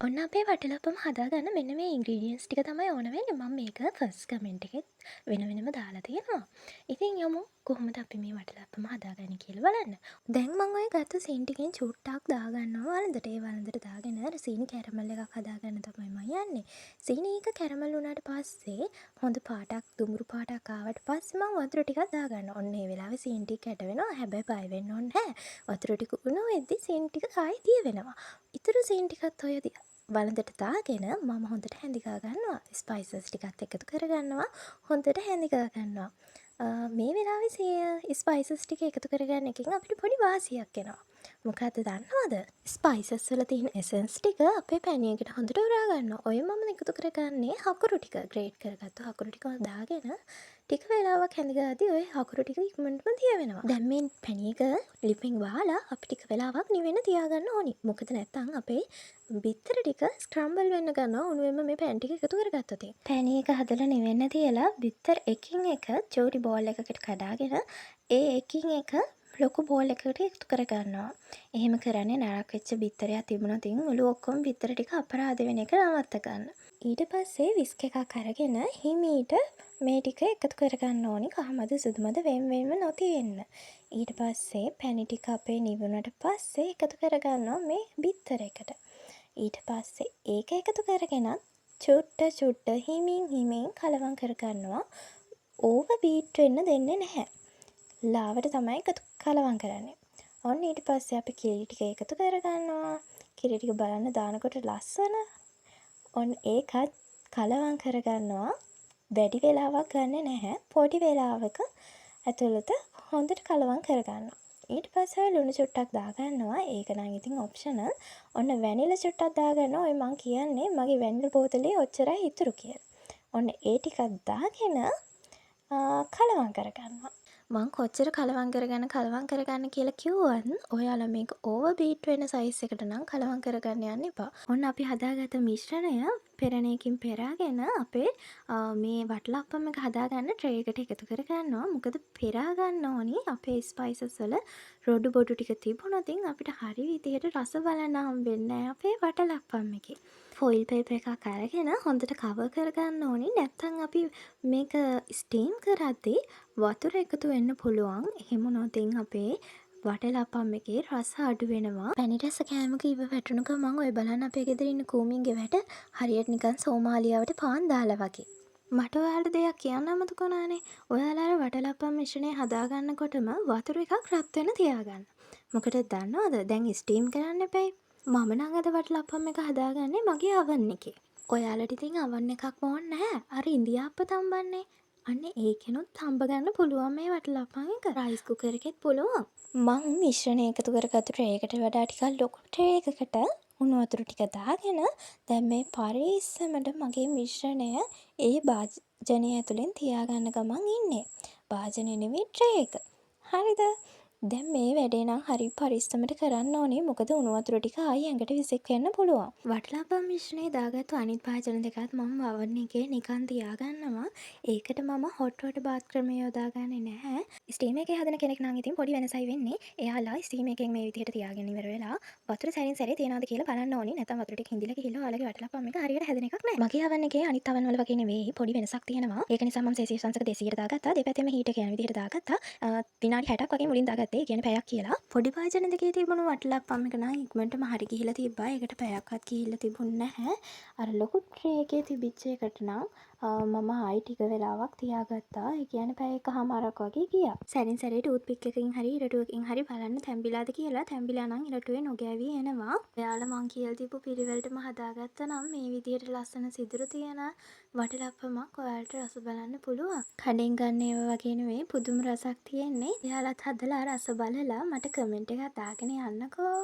ඔන්න අපේ වටලපම හදාගන්න මෙන්න මේ ඉන්ග්‍රීඩියන්ස් ටික තමයි ඕන වෙන්නේ. මම මේක ෆස්ට් කමෙන්ට් එකේ වෙන වෙනම දාලා තියෙනවා. ඉතින් යමු කොහොමද අපි මේ වටලපම හදාගන්නේ කියලා බලන්න. දැන් මම ඔය ගත්ත සීනි ටිකෙන් චුට්ටක් දාගන්නවා වළඳට. ඒ වළඳට දාගෙන අර සීනි කැරමල් එකක් හදාගන්න තමයි මම යන්නේ. සීනි එක කැරමල් වුණාට පස්සේ හොඳ පාටක් දුඹුරු පාටක් ආවට පස්සේ මම වතුර ටිකක් දාගන්නවා. ඔන්න ඒ වෙලාවේ සීනි ටික කැට වෙනවා. හැබැයි බය වෙන්න ඕනේ නැහැ. වතුර ටික උණු වෙද්දි සීනි ටික ආයෙ දිය වෙනවා. ඉතුරු සීනි ටිකත් ඔය වළඳට දාගෙන මම හොඳට හැඳිගා ගන්නවා. ස්පයිසස් ටිකත් එකතු කරගන්නවා. හොඳට හැඳිගා ගන්නවා. මේ වෙලාවේ ස්පයිසස් ටික එකතු කරගන්න එකෙන් අපිට පොඩි වාසියක් එනවා. මොකද්ද දන්නවද? ස්පයිසස් වල තියෙන එසෙන්ස් ටික අපේ පැණියකට හොඳට උරා ගන්නවා. ඔය මම එකතු කරගන්නේ හකුරු ටික. ග්‍රේට් කරගත්තු හකුරු ටික දාගෙන ටික වෙලාවක් හැඳිගාදී ඔය හකුරු ටික ඉක්මනටම දිය වෙනවා. දැන් මේ පැණියක ලිපෙන් වහලා අපි ටික වෙලාවක් නිවෙන්න තියාගන්න ඕනි. මොකද නැත්තම් අපේ බිත්තර ටික ස්ක්‍රම්බල් වෙන්න ගන්නවා. උණුවෙන්ම මේ පැන් ටික එකතු කරගත්තොත්. පැණි එක හදලා නිවෙන්න තියලා බිත්තර එකින් එක චෝටි බෝල් එකකට කඩාගෙන ඒ එකින් එක ලොකු බෝල් එකකට එකතු කරගන්නවා. එහෙම කරන්නේ නරක් වෙච්ච බිත්තරයක් තිබුණොත් මුළු ඔක්කොම බිත්තර ටික අපරාධ වෙන එක නවත්ත ගන්න. ඊට පස්සේ විස්ක් එකක් අරගෙන හිමීට මේ ටික එකතු කරගන්න ඕනි. කහමද සුදුමද වෙන වෙනම නොතියෙන්න. ඊට පස්සේ පැණි ටික අපේ නිවුණට පස්සේ එකතු කරගන්නවා මේ බිත්තර එකට. ඊට පස්සේ ඒක එකතු කරගෙනත් චුට්ට හිමින් කලවම් කරගන්නවා. ඕව බීට් වෙන්න දෙන්නේ නැහැ. ලාවට තමයි එකතු කලවම් කරන්නේ. ඔන්න ඊට පස්සේ අපි කිරි ටික එකතු කරගන්නවා. කිරි ටික බලන්න දානකොට ලස්සන. ඔන්න ඒකත් කලවම් කරගන්නවා. වැඩි වෙලාවක් ගන්නෙ නැහැ. පොඩි වෙලාවක ඇතුළත හොඳට කලවම් කරගන්නවා. ඊට පස්සේ ලුණු චුට්ටක් දාගන්නවා. ඒක නම් ඉතින් ඔප්ෂනල්. ඔන්න වැනිලා චුට්ටක් දාගන්නවා. ඔය මං කියන්නේ මගේ වැනිලා බෝතලේ ඔච්චරයි ඉතුරු කියලා. ඔන්න ඒ ටිකක් දාගෙන කලවම් කරගන්නවා. මං කොච්චර කලවම් කරගන්න කියලා කිව්වත් ඔයාලා මේක ඕවර් බීට් වෙන සයිස් එකට නම් කලවම් කරගන්න යන්න එපා. ඔන්න අපි හදාගත්ත මිශ්‍රණය පෙරණයකින් පෙරාගෙන අපේ මේ වටලප්පම එක හදාගන්න ට්‍රේ එකට එකතු කරගන්නවා. මොකද පෙරා ගන්න ඕනි අපේ ස්පයිසස් වල රොඩු බොඩු ටික තිබුණොත් අපිට හරි විදියට රස බලන්න හම්බෙන්නේ නැහැ අපේ වටලප්පම් එකේ. ෆොයිල් පේපර් එකක් අරගෙන හොඳට කවර් කරගන්න ඕනි. නැත්නම් අපි මේක ස්ටීම් කරද්දී වතුර එකතු වෙන්න පුළුවන්. එහෙම වුණොත් අපේ වටලප්පම් එකේ රස අඩු වෙනවා. පැණි රස කෑමක ඉව වැටුණු ගමන් ඔය බලන්න අපේ ගෙදර ඉන්න කූමින්ගේ වැට හරියට නිකන් සෝමාලියාවට පාන් දාලා වගේ. මට ඔයාලට දෙයක් කියන්න අමතක වුණානේ. ඔයාලා වටලප්පම් මිශ්‍රණය හදාගන්නකොටම වතුර එකක් රත් වෙන්න තියාගන්න. මොකටද දන්නවද? දැන් ස්ටීම් කරන්න එපයි. මම නම් අද වටලප්පම් එක හදාගන්නේ මගේ oven එකේ. ඔයාලට ඉතින් oven එකක් ඕනේ නැහැ. අර ඉන්දියාප්ප තම්බන්නේ. අන්න ඒකෙනුත් හම්බ ගන්න පුළුවන් මේ වටලප්පම් එක. රයිස් කුකර් එකෙත් පුළුවන්. මං මිශ්‍රණය එකතු කරගත්තු ට්‍රේ එකට වඩා ටිකක් ලොකු ට්‍රේ එකකට උණු වතුර ටික දාගෙන දැන් මේ පරිස්සමට මගේ මිශ්‍රණය ඒ භාජනය ඇතුලෙන් තියාගන්න ගමන් ඉන්නේ. භාජනය නෙවෙයි ට්‍රේ එක. හරිද? දැන් මේ වැඩේ නම් හරි පරිස්සමට කරන්න ඕනේ. මොකද උණු වතුර ටික ආයි ඇඟට විසෙක් වෙන්න පුළුවන්. වටලප්පම් මිශ්‍රණය දාගත්තු අනිත් භාජන දෙකත් මම oven එකේ නිකන් තියාගන්නවා. ඒකට මම hot water bath ක්‍රමය යොදාගන්නේ නැහැ. ස්ටීම් එකේ හදන කෙනෙක් නම් ඉතින් පොඩි වෙනසයි වෙන්නේ. එයාලා ස්ටීම් එකෙන් මේ විදිහට තියාගෙන ඉවර වෙලා වතුර සැරින් සැරේ තියනවාද කියලා බලන්න ඕනේ. නැත්නම් වතුර ටික හිඳිලා ගිහිල්ලා ඔයාලගේ වටලප්පම් එක හරියට හැදෙන එකක් නැහැ. මගේ oven එකේ අනිත් oven වල වගේ නෙවෙයි පොඩි වෙනසක් තියෙනවා. ඒක නිසා මම සෙල්සියස් අංශක 200ට දාගත්තා. දෙපැත්තෙම heat එක යන විදිහට දාගත්තා. විනාඩි 60ක් වගේ මුලින් දාගත්තා. ඒ කියන්නේ පැයක් කියලා. පොඩි භාජන දෙකේ තිබුණු වටලප්පම් එක නම් ඉක්මනටම හරි ගිහිල්ලා තිබ්බා. ඒකට පැයක්වත් ගිහිල්ලා තිබුණ නැහැ. අර ලොකු ට්‍රේ එකේ තිබිච්ච එකට නම් මම ආයි ටික වෙලාවක් තියාගත්තා. ඒ කියන්නේ පැය එකහමාරක් වගේ ගියා. සැරින් සැරේ ටූත් පික් එකකින් හරි ඉරටුවකින් හරි බලන්න තැඹිලාද කියලා. තැඹිලා නම් ඉරටුවේ නොගෑවී එනවා. ඔයාලා මං කියලා තිබ්බු පිළිවෙලටම හදාගත්තා නම් මේ විදියට ලස්සන සිදුරු තියෙන වටලප්පමක් ඔයාලට රස බලන්න පුළුවන්. කඩෙන් ගන්න ඒවා වගේ නෙවෙයි පුදුම රසක් තියෙන්නේ. ඔයාලත් හදලා රස බලලා මට කමෙන්ට් එකක් දාගෙන යන්නකෝ.